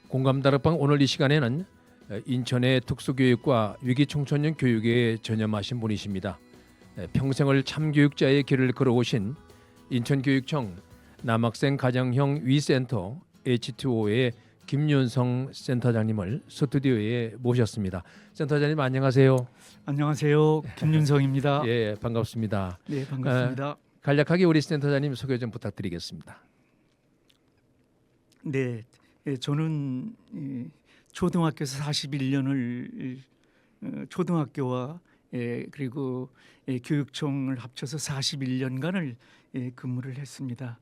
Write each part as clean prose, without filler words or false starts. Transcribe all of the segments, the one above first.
공감다락방 오늘 이 시간에는 인천의 특수교육과 위기청소년 교육에 전념하신 분이십니다. 평생을 참교육자의 길을 걸어오신 인천교육청 남학생 가정형 위센터 H2O의 김윤성 센터장님을 스튜디오에 모셨습니다. 센터장님 안녕하세요. 안녕하세요. 김윤성입니다. 예, 반갑습니다. 네, 반갑습니다. 간략하게 우리 센터장님 소개 좀 부탁드리겠습니다. 네, 저는 초등학교에서 41년을 초등학교와 그리고 교육청을 합쳐서 41년간을 근무를 했습니다.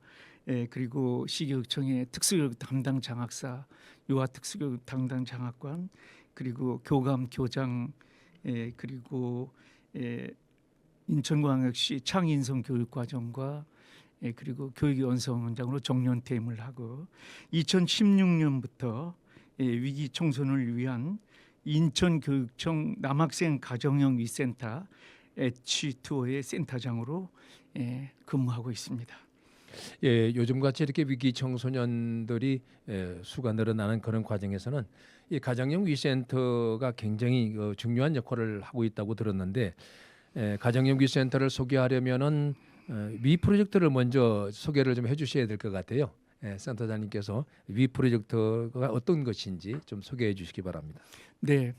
그리고 시교육청의 특수교육 담당 장학사, 유아 특수교육 담당 장학관, 그리고 교감 교장, 그리고 인천광역시 창인성 교육과정과 그리고 교육원성원장으로 정년퇴임을 하고 2016년부터 위기 청소년을 위한 인천교육청 남학생 가정형 위센터 H2O의 센터장으로 근무하고 있습니다. 예, 요즘같이 이렇게 위기 청소년들이 수가 늘어나는 그런 과정에서는 이 가정형 위센터가 굉장히 중요한 역할을 하고 있다고 들었는데 가정형 위센터를 소개하려면은 위 프로젝트를 먼저 소개를 좀 해주셔야 될 것 같아요. 센터장님께서 위 프로젝트가 어떤 것인지 좀 소개해 주시기 바랍니다. 네,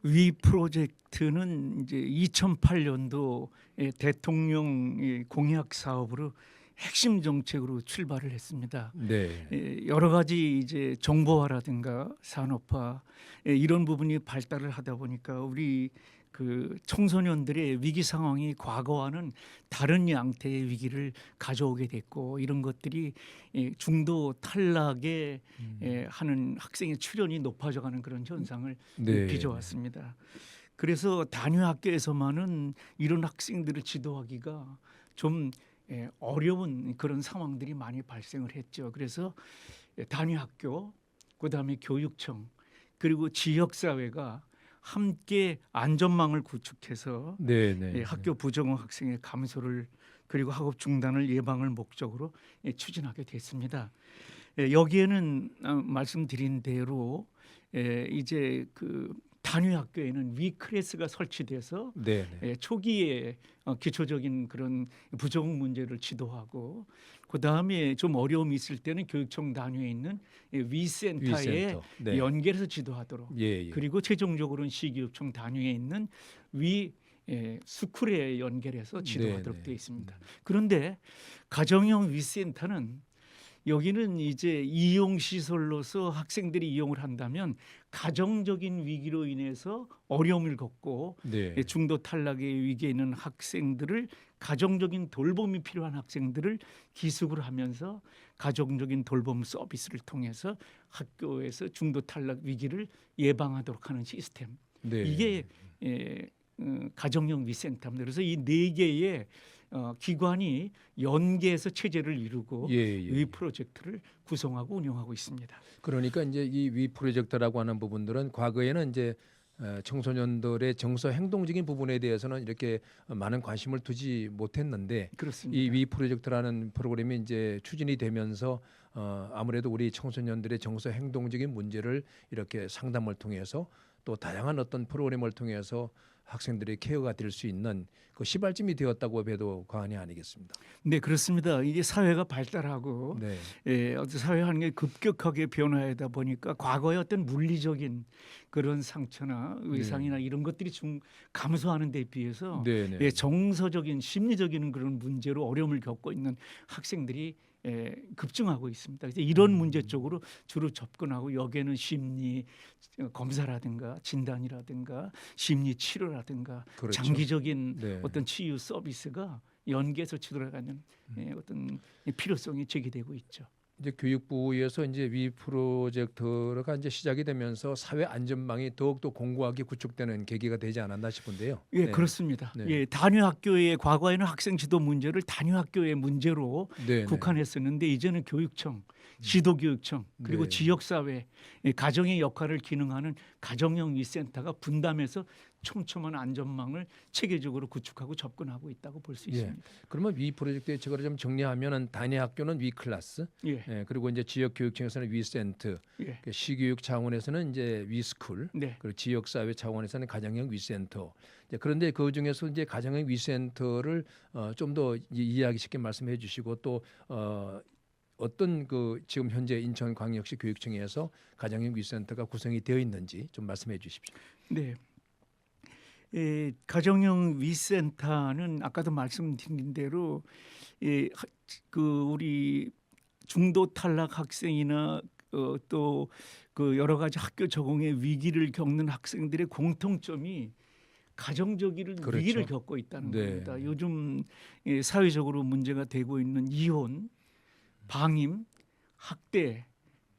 위 프로젝트는 이제 2008년도 대통령 공약 사업으로 핵심 정책으로 출발을 했습니다. 네. 여러 가지 이제 정보화라든가 산업화 이런 부분이 발달을 하다 보니까 우리 그 청소년들의 위기 상황이 과거와는 다른 양태의 위기를 가져오게 됐고 이런 것들이 중도 탈락에 하는 학생의 출현이 높아져가는 그런 현상을 네. 빚어왔습니다. 그래서 단위 학교에서만은 이런 학생들을 지도하기가 좀 어려운 그런 상황들이 많이 발생을 했죠. 그래서 단위 학교, 그다음에 교육청, 그리고 지역 사회가 함께 안전망을 구축해서 학교 부정어 학생의 감소를 그리고 학업 중단을 예방을 목적으로 추진하게 됐습니다. 여기에는 말씀드린 대로 이제 그 단위 학교에는 위 클래스가 설치돼서 초기에 기초적인 그런 부정 문제를 지도하고 그 다음에 좀 어려움이 있을 때는 교육청 단위에 있는 위센터에 연결해서 지도하도록 그리고 최종적으로는 시교육청 단위에 있는 위 스쿨에 연결해서 지도하도록 되어 있습니다. 그런데 가정형 위센터는 여기는 이제 이용 시설로서 학생들이 이용을 한다면 가정적인 위기로 인해서 어려움을 겪고 중도 탈락의 위기에 있는 학생들을 가정적인 돌봄이 필요한 학생들을 기숙을 하면서 가정적인 돌봄 서비스를 통해서 학교에서 중도 탈락 위기를 예방하도록 하는 시스템. 이게 가정형 위센터입니다. 그래서 이 네 개의 기관이 연계해서 체제를 이루고 위 프로젝트를 구성하고 운영하고 있습니다. 그러니까 이제 이 위 프로젝트라고 하는 부분들은 과거에는 이제 청소년들의 정서 행동적인 부분에 대해서는 이렇게 많은 관심을 두지 못했는데 그렇습니다. 이 위 프로젝트라는 프로그램이 이제 추진이 되면서 아무래도 우리 청소년들의 정서 행동적인 문제를 이렇게 상담을 통해서 또 다양한 어떤 프로그램을 통해서 학생들의 케어가 될 수 있는 그 시발점이 되었다고 해도 과언이 아니겠습니다. 네, 그렇습니다. 이게 사회가 발달하고 어떤 사회 환경이 급격하게 변화하다 보니까 과거의 어떤 물리적인 그런 상처나 외상이나 이런 것들이 좀 감소하는 데 비해서 정서적인 심리적인 그런 문제로 어려움을 겪고 있는 학생들이 급증하고 있습니다. 그래서 이런 문제 쪽으로 주로 접근하고 여기에는 심리 검사라든가 진단이라든가 심리 치료라든가 장기적인 어떤 치유 서비스가 연계해서 들어가는 어떤 필요성이 제기되고 있죠. 이제 교육부에서 이제 위 프로젝트가 이제 시작이 되면서 사회 안전망이 더욱더 공고하게 구축되는 계기가 되지 않았나 싶은데요. 예, 그렇습니다. 단위 학교의 과거에는 학생 지도 문제를 단위 학교의 문제로 국한했었는데 이제는 교육청, 지도교육청 그리고 네. 지역사회 가정의 역할을 기능하는 가정형 위센터가 분담해서 촘촘한 안전망을 체계적으로 구축하고 접근하고 있다고 볼 수 예. 있습니다. 그러면 위 프로젝트의 측으로 좀 정리하면은 단위 학교는 위 클래스, 예, 그리고 이제 지역 교육청에서는 위 센터, 예, 시교육 차원에서는 이제 위 스쿨, 네, 그리고 지역 사회 차원에서는 가정형 위 센터. 그런데 그 중에서 이제 가정형 위 센터를 좀 더 이해하기 쉽게 말씀해 주시고 또 어떤 그 지금 현재 인천광역시 교육청에서 가정형 위 센터가 구성이 되어 있는지 좀 말씀해 주십시오. 네. 가정형 위센터는 아까도 말씀드린 대로 그 우리 중도 탈락 학생이나 또 그 여러 가지 학교 적응의 위기를 겪는 학생들의 공통점이 가정적인 그렇죠. 위기를 겪고 있다는 네. 겁니다. 요즘 사회적으로 문제가 되고 있는 이혼, 방임, 학대,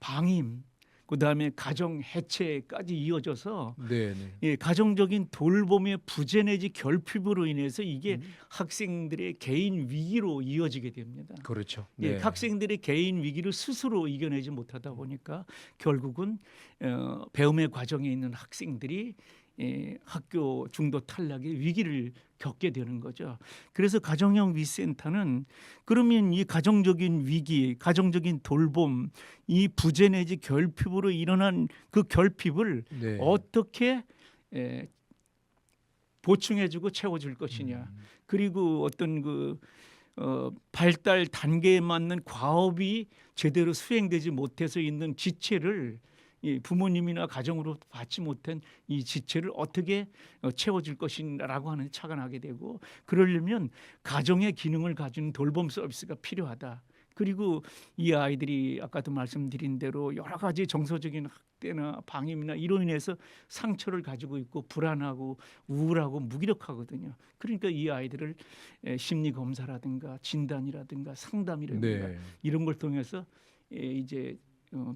방임, 그다음에 가정 해체까지 이어져서 네, 네. 가정적인 돌봄의 부재 내지 결핍으로 인해서 이게 학생들의 개인 위기로 이어지게 됩니다. 그렇죠. 학생들의 개인 위기를 스스로 이겨내지 못하다 보니까 결국은 배움의 과정에 있는 학생들이 학교 중도 탈락의 위기를 겪게 되는 거죠. 그래서 가정형 위센터는 그러면 이 가정적인 위기, 가정적인 돌봄, 이 부재 내지 결핍으로 일어난 그 결핍을 네. 어떻게 보충해주고 채워줄 것이냐. 그리고 어떤 그 발달 단계에 맞는 과업이 제대로 수행되지 못해서 있는 지체를 이 부모님이나 가정으로 받지 못한 이 지체를 어떻게 채워줄 것이라고 하는 착안하게 되고, 그러려면 가정의 기능을 가진 돌봄 서비스가 필요하다. 그리고 이 아이들이 아까도 말씀드린 대로 여러 가지 정서적인 학대나 방임이나 이로 인해서 상처를 가지고 있고 불안하고 우울하고 무기력하거든요. 그러니까 이 아이들을 심리 검사라든가 진단이라든가 상담이라든가 네. 이런 걸 통해서 이제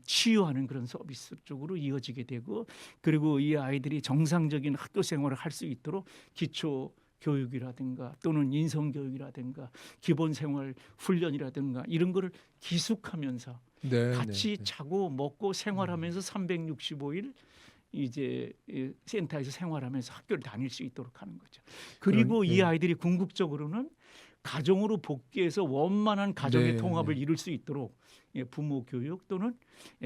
치유하는 그런 서비스 쪽으로 이어지게 되고, 그리고 이 아이들이 정상적인 학교 생활을 할 수 있도록 기초 교육이라든가 또는 인성 교육이라든가 기본 생활 훈련이라든가 이런 거를 기숙하면서 네, 같이 네. 자고 먹고 생활하면서 365일 이제 센터에서 생활하면서 학교를 다닐 수 있도록 하는 거죠. 그리고 이 아이들이 궁극적으로는 가정으로 복귀해서 원만한 가정의 네, 통합을 네. 이룰 수 있도록 부모 교육 또는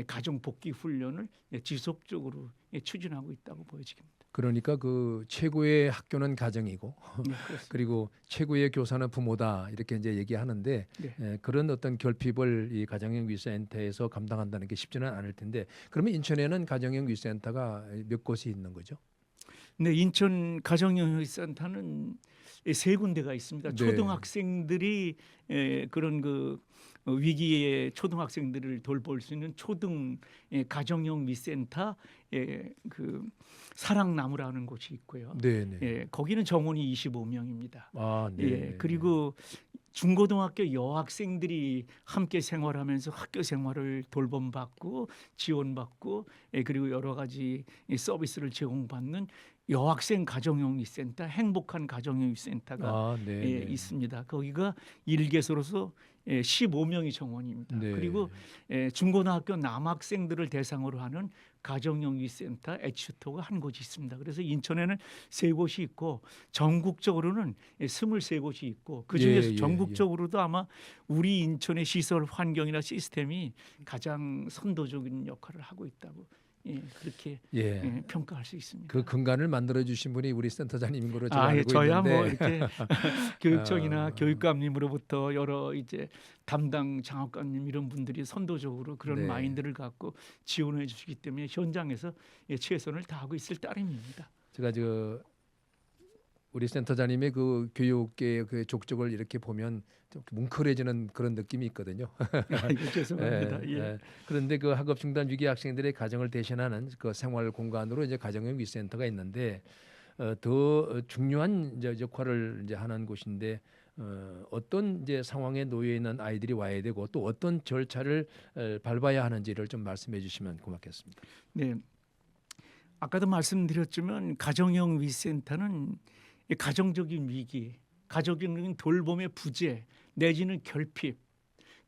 가정 복귀 훈련을 지속적으로 추진하고 있다고 보여집니다. 그러니까 그 최고의 학교는 가정이고 네, 그렇습니다. 그리고 최고의 교사는 부모다 이렇게 이제 얘기하는데 네. 그런 어떤 결핍을 이 가정형 위센터에서 감당한다는 게 쉽지는 않을 텐데, 그러면 인천에는 가정형 위센터가 몇 곳이 있는 거죠? 네, 인천 가정형 센터는 세 군데가 있습니다. 네. 초등학생들이 그런 그 위기의 초등학생들을 돌볼 수 있는 초등 가정형 위센터 그 사랑나무라는 곳이 있고요. 네, 네. 거기는 정원이 25명입니다. 아, 네. 그리고 중고등학교 여학생들이 함께 생활하면서 학교 생활을 돌봄받고 지원받고 그리고 여러 가지 서비스를 제공받는 여학생 가정형 센터, 행복한 가정형 센터가 있습니다. 거기가 일개소로서 15명이 정원입니다. 네. 그리고 중고등학교 남학생들을 대상으로 하는 가정형 센터 에튜토가 한 곳이 있습니다. 그래서 인천에는 3곳이 있고 전국적으로는 23곳이 있고 그중에서 전국적으로도 아마 우리 인천의 시설 환경이나 시스템이 가장 선도적인 역할을 하고 있다고 그렇게 평가할 수 있습니다. 그 근간을 만들어 주신 분이 우리 센터장님인 걸로 제가 알고 저야 있는데. 뭐 이렇게 교육청이나 교육감님으로부터 여러 이제 담당 장학관님 이런 분들이 선도적으로 그런 마인드를 갖고 지원해 주시기 때문에 현장에서 최선을 다하고 있을 따름입니다. 제가 우리 센터장님의 그 교육계의 그 족적을 이렇게 보면 좀 뭉클해지는 그런 느낌이 있거든요. 죄송합니다. 그런데 그 학업 중단 위기 학생들의 가정을 대신하는 그 생활 공간으로 이제 가정형 위센터가 있는데 더 중요한 이제 역할을 이제 하는 곳인데 어떤 이제 상황에 놓여 있는 아이들이 와야 되고 또 어떤 절차를 밟아야 하는지를 좀 말씀해 주시면 고맙겠습니다. 네. 아까도 말씀드렸지만 가정형 위센터는 가정적인 위기, 가정적인 돌봄의 부재 내지는 결핍,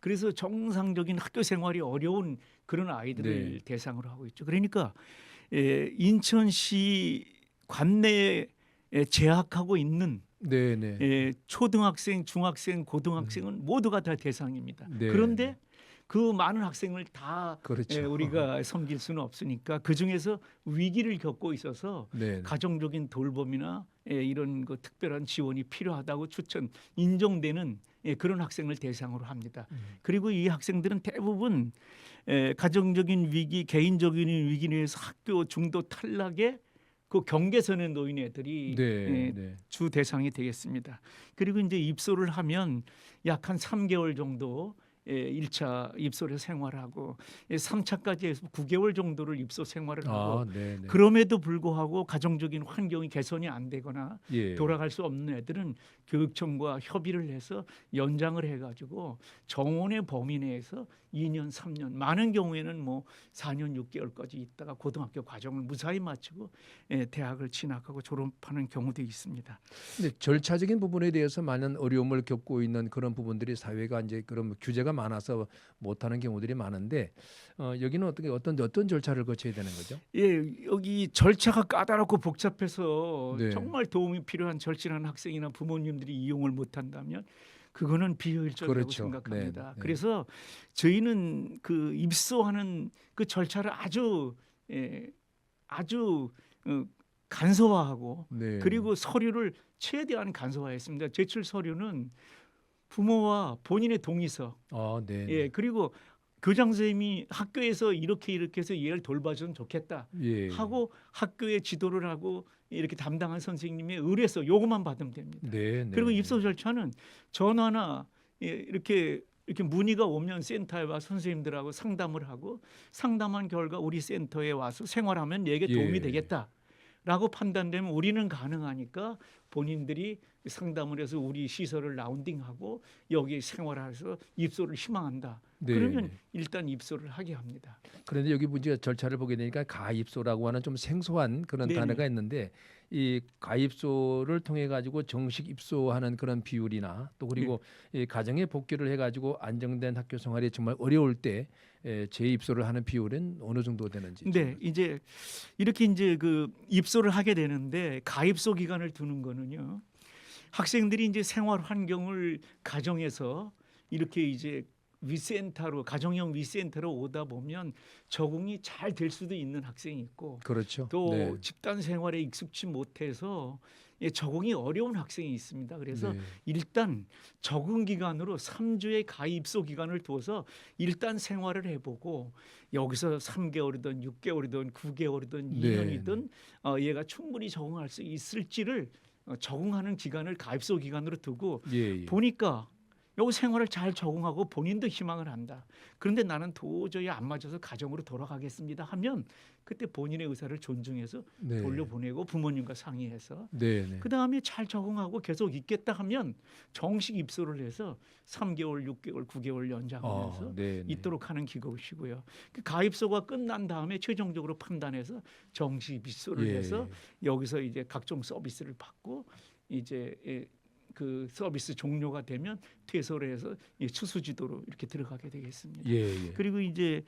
그래서 정상적인 학교 생활이 어려운 그런 아이들을 네. 대상으로 하고 있죠. 그러니까 인천시 관내에 재학하고 있는 네, 네. 초등학생, 중학생, 고등학생은 모두가 다 대상입니다. 네, 네. 그런데 그 많은 학생을 다 그렇죠. 우리가 섬길 수는 없으니까 그 중에서 위기를 겪고 있어서 네, 네. 가정적인 돌봄이나 이런 그 특별한 지원이 필요하다고 인정되는 그런 학생을 대상으로 합니다. 그리고 이 학생들은 대부분 가정적인 위기, 개인적인 위기로 해서 학교 중도 탈락에 그 경계선에 놓인 애들이 네, 네. 주 대상이 되겠습니다. 그리고 이제 입소를 하면 약 한 3개월 정도 1차 입소를 생활하고 3차까지 해서 9개월 정도를 입소 생활을 하고 네, 네. 그럼에도 불구하고 가정적인 환경이 개선이 안 되거나 예. 돌아갈 수 없는 애들은 교육청과 협의를 해서 연장을 해가지고 정원의 범위 내에서 2년, 3년, 많은 경우에는 뭐 4년 6개월까지 있다가 고등학교 과정을 무사히 마치고 대학을 진학하고 졸업하는 경우도 있습니다. 근데 절차적인 부분에 대해서 많은 어려움을 겪고 있는 그런 부분들이 사회가 이제 그런 규제가 많아서 못하는 경우들이 많은데 여기는 어떤 절차를 거쳐야 되는 거죠? 여기 절차가 까다롭고 복잡해서 네. 정말 도움이 필요한 절실한 학생이나 부모님들이 이용을 못한다면 그거는 비효율적이라고 그렇죠. 생각합니다. 네, 네. 그래서 저희는 그 입소하는 그 절차를 아주 간소화하고 네. 그리고 서류를 최대한 간소화했습니다. 제출 서류는 부모와 본인의 동의서, 네. 그리고 교장 선생님이 학교에서 이렇게 해서 얘를 돌봐주면 좋겠다 예. 하고 학교에 지도를 하고 이렇게 담당한 선생님의 의뢰서 요것만 받으면 됩니다. 네, 네. 그리고 입소 절차는 전화나 이렇게 문의가 오면 센터에 와 선생님들하고 상담을 하고 상담한 결과 우리 센터에 와서 생활하면 얘에게 도움이 예. 되겠다라고 판단되면 우리는 가능하니까 본인들이 상담을 해서 우리 시설을 라운딩하고 여기 생활해서 입소를 희망한다. 네, 그러면 네. 일단 입소를 하게 합니다. 그런데 여기 문제 절차를 보게 되니까 가입소라고 하는 좀 생소한 그런 네네. 단어가 있는데 이 가입소를 통해 가지고 정식 입소하는 그런 비율이나 또 그리고 이 가정에 복귀를 해 가지고 안정된 학교 생활이 정말 어려울 때 재입소를 하는 비율은 어느 정도 되는지. 네, 이제 이렇게 이제 그 입소를 하게 되는데 가입소 기간을 두는 거는요. 학생들이 이제 생활 환경을 가정에서 이렇게 이제 위센터로 가정형 위센터로 오다 보면 적응이 잘 될 수도 있는 학생이 있고 그렇죠. 또 네. 집단 생활에 익숙치 못해서 적응이 어려운 학생이 있습니다. 그래서 네. 일단 적응 기간으로 3주의 가입소 기간을 둬서 일단 생활을 해보고 여기서 3개월이든 6개월이든 9개월이든 네. 2년이든 얘가 충분히 적응할 수 있을지를 적응하는 기간을 가입소 기간으로 두고 예. 보니까 여기 생활을 잘 적응하고 본인도 희망을 한다. 그런데 나는 도저히 안 맞아서 가정으로 돌아가겠습니다 하면 그때 본인의 의사를 존중해서 네. 돌려보내고 부모님과 상의해서 네, 네. 그다음에 잘 적응하고 계속 있겠다 하면 정식 입소를 해서 3개월, 6개월, 9개월 연장하면서 네, 네. 있도록 하는 기구이고요. 그 가입소가 끝난 다음에 최종적으로 판단해서 정식 입소를 예. 해서 여기서 이제 각종 서비스를 받고 이제 그 서비스 종료가 되면 퇴소를 해서 추수지도로 이렇게 들어가게 되겠습니다. 예. 그리고 이제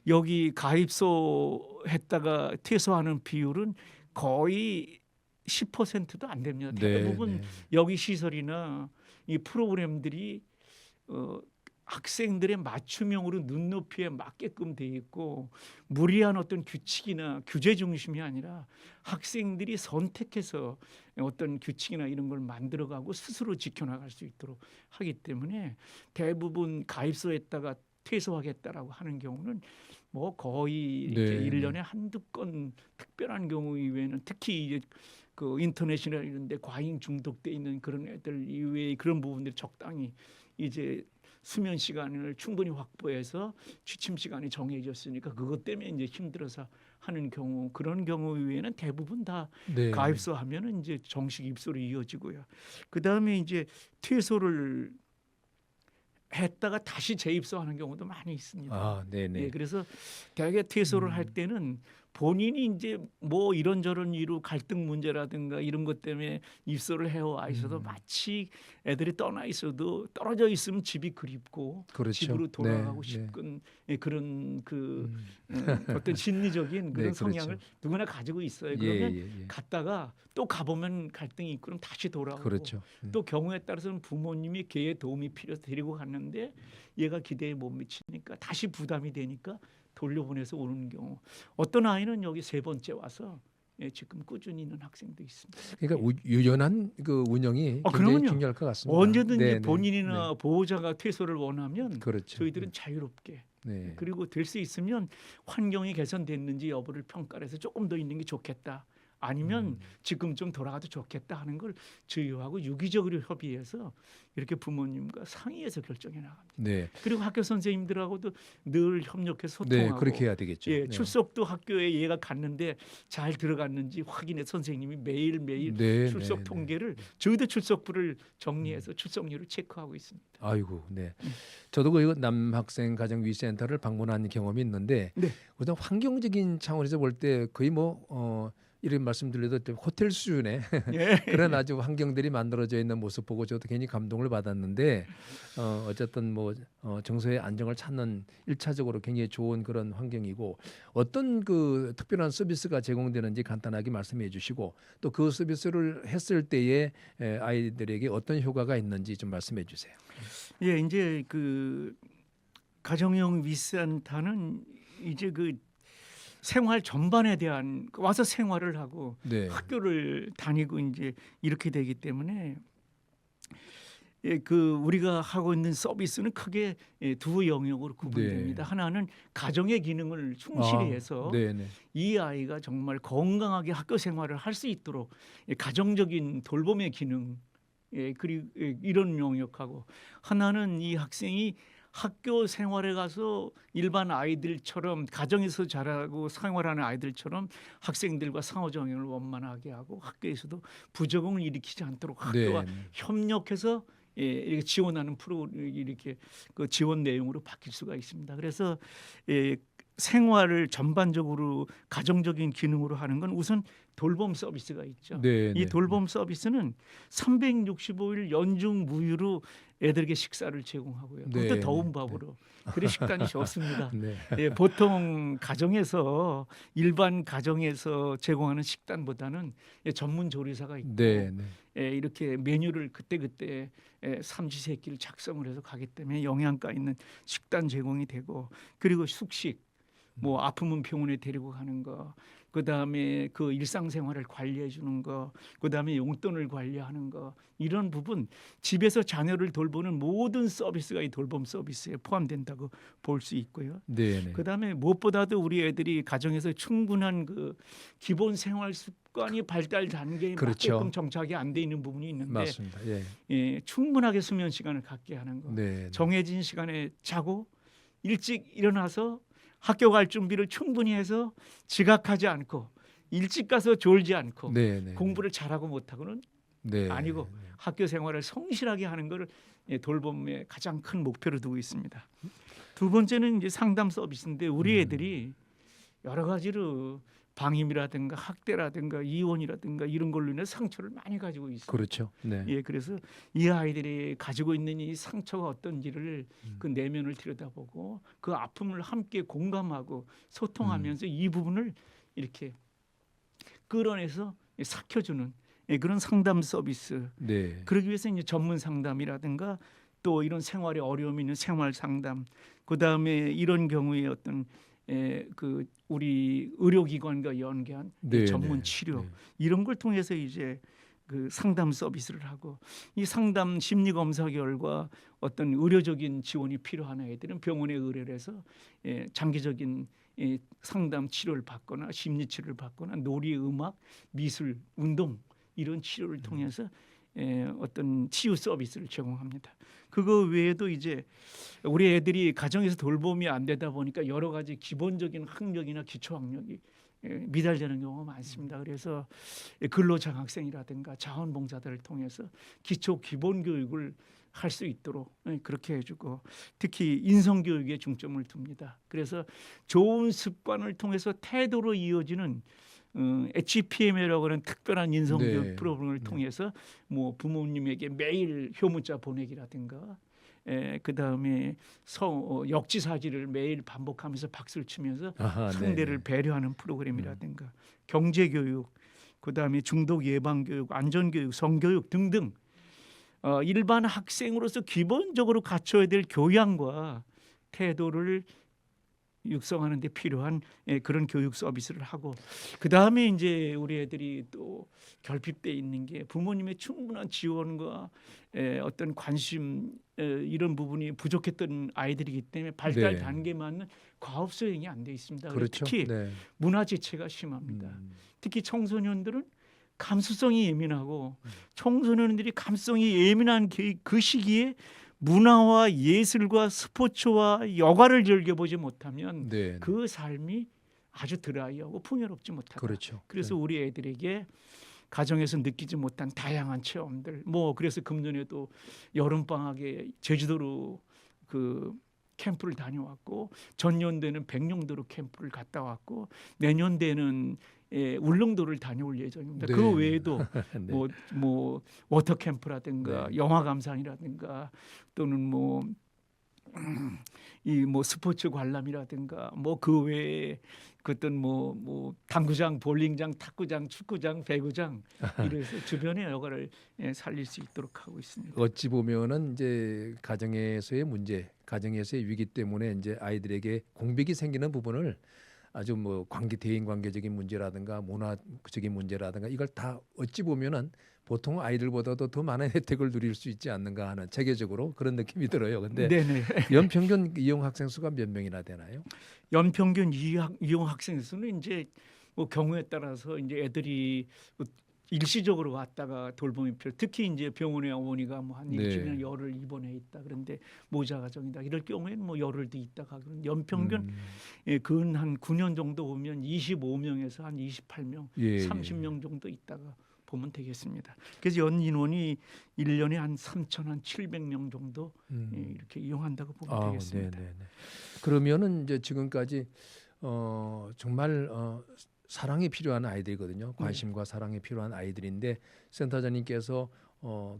여기 가입소 했다가 퇴소하는 비율은 거의 10%도 안 됩니다. 대부분 네. 여기 시설이나 이 프로그램들이 학생들의 맞춤형으로 눈높이에 맞게끔 돼 있고 무리한 어떤 규칙이나 규제 중심이 아니라 학생들이 선택해서 어떤 규칙이나 이런 걸 만들어가고 스스로 지켜나갈 수 있도록 하기 때문에 대부분 가입소했다가 퇴소하겠다라고 하는 경우는 뭐 거의 이렇게 네. 1년에 한두 건 특별한 경우 이외에는 특히 이제 그 인터넷이나 이런 데 과잉 중독돼 있는 그런 애들 이외에 그런 부분들이 적당히 이제 수면 시간을 충분히 확보해서 취침 시간이 정해졌으니까 그것 때문에 이제 힘들어서 하는 경우 그런 경우 외에는 대부분 다 네. 가입소하면은 이제 정식 입소로 이어지고요. 그 다음에 이제 퇴소를 했다가 다시 재입소하는 경우도 많이 있습니다. 네네. 그래서 대개 퇴소를 할 때는 본인이 이제 뭐 이런저런 이유 갈등 문제라든가 이런 것 때문에 입소를 해와 있어도 마치 애들이 떠나 있어도 떨어져 있으면 집이 그립고 그렇죠. 집으로 돌아가고 네, 싶은 그런 그 음. 어떤 심리적인 그런 네, 성향을 그렇죠. 누구나 가지고 있어요. 예, 그러면 예, 예. 갔다가 또 가보면 갈등이 있고 그럼 다시 돌아오고 그렇죠. 또 경우에 따라서는 부모님이 걔의 도움이 필요해서 데리고 갔는데 얘가 기대에 못 미치니까 다시 부담이 되니까 돌려보내서 오는 경우. 어떤 아이는 여기 세 번째 와서 지금 꾸준히 있는 학생도 있습니다. 그러니까 유연한 그 운영이 굉장히 그러면요. 중요할 것 같습니다. 언제든지 네, 네, 본인이나 네. 보호자가 퇴소를 원하면 그렇죠. 저희들은 자유롭게 네. 그리고 될 수 있으면 환경이 개선됐는지 여부를 평가를 해서 조금 더 있는 게 좋겠다. 아니면 지금 좀 돌아가도 좋겠다 하는 걸 저희하고 유기적으로 협의해서 이렇게 부모님과 상의해서 결정해 나갑니다. 네. 그리고 학교 선생님들하고도 늘 협력해서 네, 소통하고 그렇게 해야 되겠죠. 예, 네. 출석도 학교에 얘가 갔는데 잘 들어갔는지 확인해 선생님이 매일매일 네, 출석 네, 통계를 저희도 출석부를 정리해서 출석률을 체크하고 있습니다. 아이고, 네. 저도 그 남학생 가정위센터를 방문한 경험이 있는데 네. 우선 환경적인 차원에서 볼 때 거의 뭐 이런 말씀드려도 좀 호텔 수준의 예. 그런 아주 환경들이 만들어져 있는 모습 보고 저도 괜히 감동을 받았는데 어쨌든 뭐 정서의 안정을 찾는 일차적으로 굉장히 좋은 그런 환경이고 어떤 그 특별한 서비스가 제공되는지 간단하게 말씀해 주시고 또 그 서비스를 했을 때에 아이들에게 어떤 효과가 있는지 좀 말씀해 주세요. 예, 이제 그 가정용 위센터는 이제 그 생활 전반에 대한 와서 생활을 하고 네. 학교를 다니고 이제 이렇게 되기 때문에 예, 그 우리가 하고 있는 서비스는 크게 두 영역으로 구분됩니다. 네. 하나는 가정의 기능을 충실히 해서 네, 네. 이 아이가 정말 건강하게 학교 생활을 할 수 있도록 가정적인 돌봄의 기능 그리고 이런 영역하고 하나는 이 학생이 학교 생활에 가서 일반 아이들처럼 가정에서 자라고 생활하는 아이들처럼 학생들과 상호작용을 원만하게 하고 학교에서도 부적응을 일으키지 않도록 학교와 네. 협력해서 이렇게 지원하는 프로 이렇게 그 지원 내용으로 바뀔 수가 있습니다. 그래서 생활을 전반적으로 가정적인 기능으로 하는 건 우선 돌봄 서비스가 있죠. 네, 이 네. 돌봄 서비스는 365일 연중 무휴로 애들에게 식사를 제공하고요. 그것도 네, 더운 네, 밥으로. 그래 식단이 좋습니다. 네. 보통 가정에서 일반 가정에서 제공하는 식단보다는 전문 조리사가 있고 네, 네. 이렇게 메뉴를 그때그때 삼시세끼를 작성을 해서 가기 때문에 영양가 있는 식단 제공이 되고 그리고 숙식 뭐 아프면 병원에 데리고 가는 거 그다음에 그 일상생활을 관리해 주는 거 그다음에 용돈을 관리하는 거 이런 부분 집에서 자녀를 돌보는 모든 서비스가 이 돌봄 서비스에 포함된다고 볼 수 있고요. 네, 네. 그다음에 무엇보다도 우리 애들이 가정에서 충분한 그 기본 생활 습관이 발달 단계에 그렇죠. 맞게끔 정착이 안 돼 있는 부분이 있는데 맞습니다. 충분하게 수면 시간을 갖게 하는 거 네, 네. 정해진 시간에 자고 일찍 일어나서 학교 갈 준비를 충분히 해서 지각하지 않고 일찍 가서 졸지 않고 네, 네. 공부를 잘하고 못하고는 네. 아니고 학교 생활을 성실하게 하는 것을 돌봄의 가장 큰 목표로 두고 있습니다. 두 번째는 이제 상담 서비스인데 우리 애들이 여러 가지로 방임이라든가 학대라든가 이혼이라든가 이런 걸로 인해 상처를 많이 가지고 있어요. 그렇죠. 네. 그래서 이 아이들이 가지고 있는 이 상처가 어떤지를 그 내면을 들여다보고 그 아픔을 함께 공감하고 소통하면서 이 부분을 이렇게 끌어내서 삭혀주는 그런 상담 서비스. 네. 그러기 위해서 이제 전문 상담이라든가 또 이런 생활에 어려움이 있는 생활 상담. 그 다음에 이런 경우에 어떤 그 우리 의료기관과 연계한 네, 전문 네, 치료 네. 이런 걸 통해서 이제 그 상담 서비스를 하고 이 상담 심리 검사 결과 어떤 의료적인 지원이 필요한 아이들은 병원에 의뢰를 해서 장기적인 상담 치료를 받거나 심리 치료를 받거나 놀이, 음악, 미술, 운동 이런 치료를 통해서 어떤 치유 서비스를 제공합니다. 그거 외에도 이제 우리 애들이 가정에서 돌봄이 안 되다 보니까 여러 가지 기본적인 학력이나 기초 학력이 미달되는 경우가 많습니다. 그래서 근로장학생이라든가 자원봉사자들을 통해서 기초 기본 교육을 할 수 있도록 그렇게 해주고, 특히 인성교육에 중점을 둡니다. 그래서 좋은 습관을 통해서 태도로 이어지는 HPM이라고 하는 특별한 인성교육 네. 프로그램을 통해서 뭐 부모님에게 매일 효문자 보내기라든가, 그 다음에 역지사지를 매일 반복하면서 박수를 치면서 상대를 배려하는 프로그램이라든가, 경제교육, 그 다음에 중독 예방교육, 안전교육, 성교육 등등 일반 학생으로서 기본적으로 갖춰야 될 교양과 태도를 육성하는 데 필요한 그런 교육 서비스를 하고, 그 다음에 이제 우리 애들이 또 결핍돼 있는 게 부모님의 충분한 지원과 어떤 관심 이런 부분이 부족했던 아이들이기 때문에 발달 단계에 맞는 과업 수행이 안 돼 있습니다. 그렇죠. 특히 문화재체가 심합니다. 특히 청소년들은 감수성이 예민하고 청소년들이 감수성이 예민한 그 시기에 문화와 예술과 스포츠와 여가를 즐겨보지 못하면 그 삶이 아주 드라이하고 풍요롭지 못하다. 그렇죠. 그래서 우리 애들에게 가정에서 느끼지 못한 다양한 체험들, 뭐 그래서 금년에도 여름 방학에 제주도로 그 캠프를 다녀왔고, 전년도에는 백령도로 캠프를 갔다 왔고, 내년도에는 울릉도를 다녀올 예정입니다. 그 외에도 뭐 워터 캠프라든가 영화 감상이라든가, 또는 뭐 스포츠 관람이라든가, 뭐 그 외에 어떤 뭐 당구장, 볼링장, 탁구장, 축구장, 배구장, 이래서 주변의 여가를 살릴 수 있도록 하고 있습니다. 어찌 보면은 이제 가정에서의 문제, 가정에서의 위기 때문에 이제 아이들에게 공백이 생기는 부분을 아주 뭐 대인 관계적인 문제라든가 문화적인 문제라든가 이걸 다 어찌 보면은 보통 아이들보다도 더 많은 혜택을 누릴 수 있지 않는가 하는 체계적으로 그런 느낌이 들어요. 근데 연평균 이용 학생 수가 몇 명이나 되나요? 연평균 이용 학생 수는 이제 뭐 경우에 따라서 이제 애들이 일시적으로 왔다가 돌봄이 필요, 특히 이제 병원에 어머니가 뭐 한 일주일이나 열흘 입원해 있다, 그런데 모자 가정이다, 이럴 경우에는 뭐 열흘도 있다가, 그런 연평균 근 한 9년 정도 오면 25명에서 한 28명, 30명 정도 있다가 보면 되겠습니다. 그래서 연 인원이 1년에 한 3,700명 정도 이렇게 이용한다고 보면 되겠습니다. 그러면은 이제 지금까지 정말 사랑이 필요한 아이들이거든요. 관심과 사랑이 필요한 아이들인데, 센터장님께서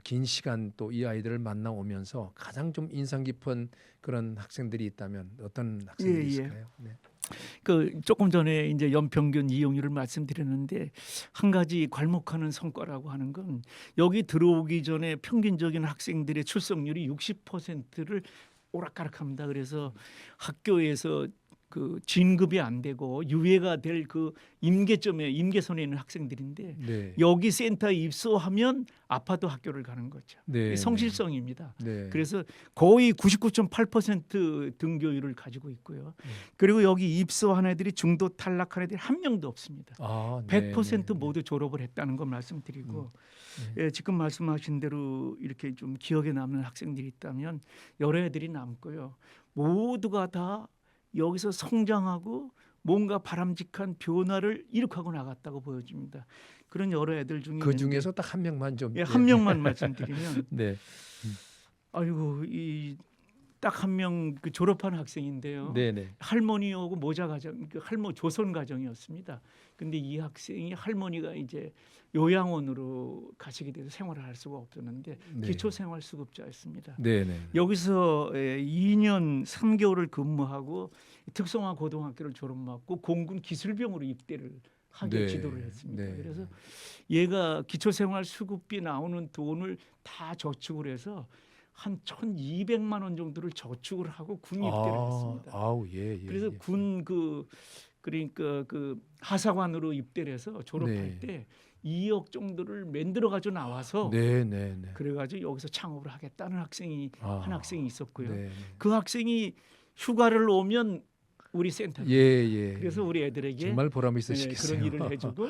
긴 시간 또 이 아이들을 만나오면서 가장 좀 인상 깊은 그런 학생들이 있다면 어떤 학생들이 있을까요? 그 조금 전에 이제 연평균 이용률을 말씀드렸는데, 한 가지 괄목하는 성과라고 하는 건 여기 들어오기 전에 평균적인 학생들의 출석률이 60%를 오락가락합니다. 그래서 학교에서 그 진급이 안 되고 유예가 될 그 임계선에 있는 학생들인데, 여기 센터에 입소하면 아파도 학교를 가는 거죠. 성실성입니다. 그래서 거의 99.8% 등교율을 가지고 있고요. 그리고 여기 입소한 애들이 중도 탈락한 애들이 한 명도 없습니다. 100% 모두 졸업을 했다는 걸 말씀드리고, 지금 말씀하신 대로 이렇게 좀 기억에 남는 학생들이 있다면 여러 애들이 남고요. 모두가 다 여기서 성장하고 뭔가 바람직한 변화를 일으키고 나갔다고 보여집니다. 그런 여러 애들 중에 그 중에서 딱 한 명만 좀 한 명만 말씀드리면 아이고, 이 딱 한 명 그 졸업한 학생인데요. 할머니하고 모자 가정, 조선 가정이었습니다. 근데 이 학생이 할머니가 이제 요양원으로 가시게 돼서 생활을 할 수가 없었는데 기초생활수급자였습니다. 여기서 2년 3개월을 근무하고 특성화 고등학교를 졸업하고 공군 기술병으로 입대를 하게 지도를 했습니다. 그래서 얘가 기초생활수급비 나오는 돈을 다 저축을 해서 한 1,200만 원 정도를 저축을 하고 군 입대를 했습니다. 그래서 군 그러니까 그 하사관으로 입대를 해서 졸업할 때 2억 정도를 만들어 가지고 나와서 그래가지고 여기서 창업을 하겠다는 학생이 한 학생이 있었고요. 그 학생이 휴가를 오면 우리 센터에 그래서 우리 애들에게 정말 보람 있으시겠어요. 그런 일을 해주고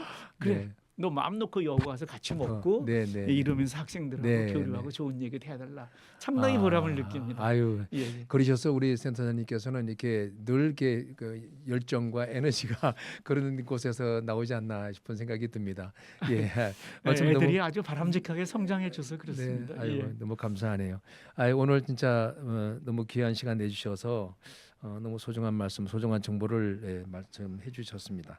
너 마음 놓고 여기 와서 같이 먹고 네, 네. 이러면서 학생들하고 네, 교류하고 네. 좋은 얘기 해달라. 상당히 보람을 느낍니다. 아유, 예, 예. 그러셔서 우리 센터장님께서는 이렇게 늘 이렇게 그 열정과 에너지가 그런 곳에서 나오지 않나 싶은 생각이 듭니다. 예, 애들이 아주 바람직하게 성장해줘서 네, 그렇습니다. 아유, 예. 너무 감사하네요. 아유, 오늘 진짜 너무 귀한 시간 내주셔서 너무 소중한 말씀, 소중한 정보를 말씀해 주셨습니다.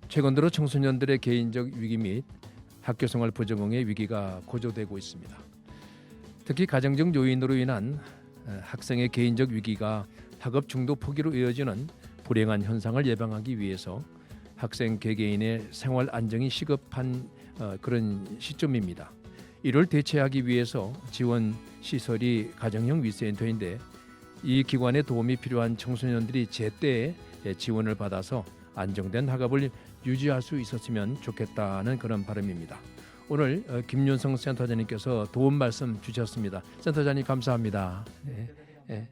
최근 들어 청소년들의 개인적 위기 및 학교생활 부적응의 위기가 고조되고 있습니다. 특히 가정적 요인으로 인한 학생의 개인적 위기가 학업 중도 포기로 이어지는 불행한 현상을 예방하기 위해서 학생 개개인의 생활 안정이 시급한 그런 시점입니다. 이를 대체하기 위해서 지원 시설이 가정형 위센터인데 이 기관의 도움이 필요한 청소년들이 제때 지원을 받아서 안정된 학업을 유지할 수 있었으면 좋겠다는 그런 바람입니다. 오늘 김윤성 센터장님께서 도움 말씀 주셨습니다. 센터장님 감사합니다. 네.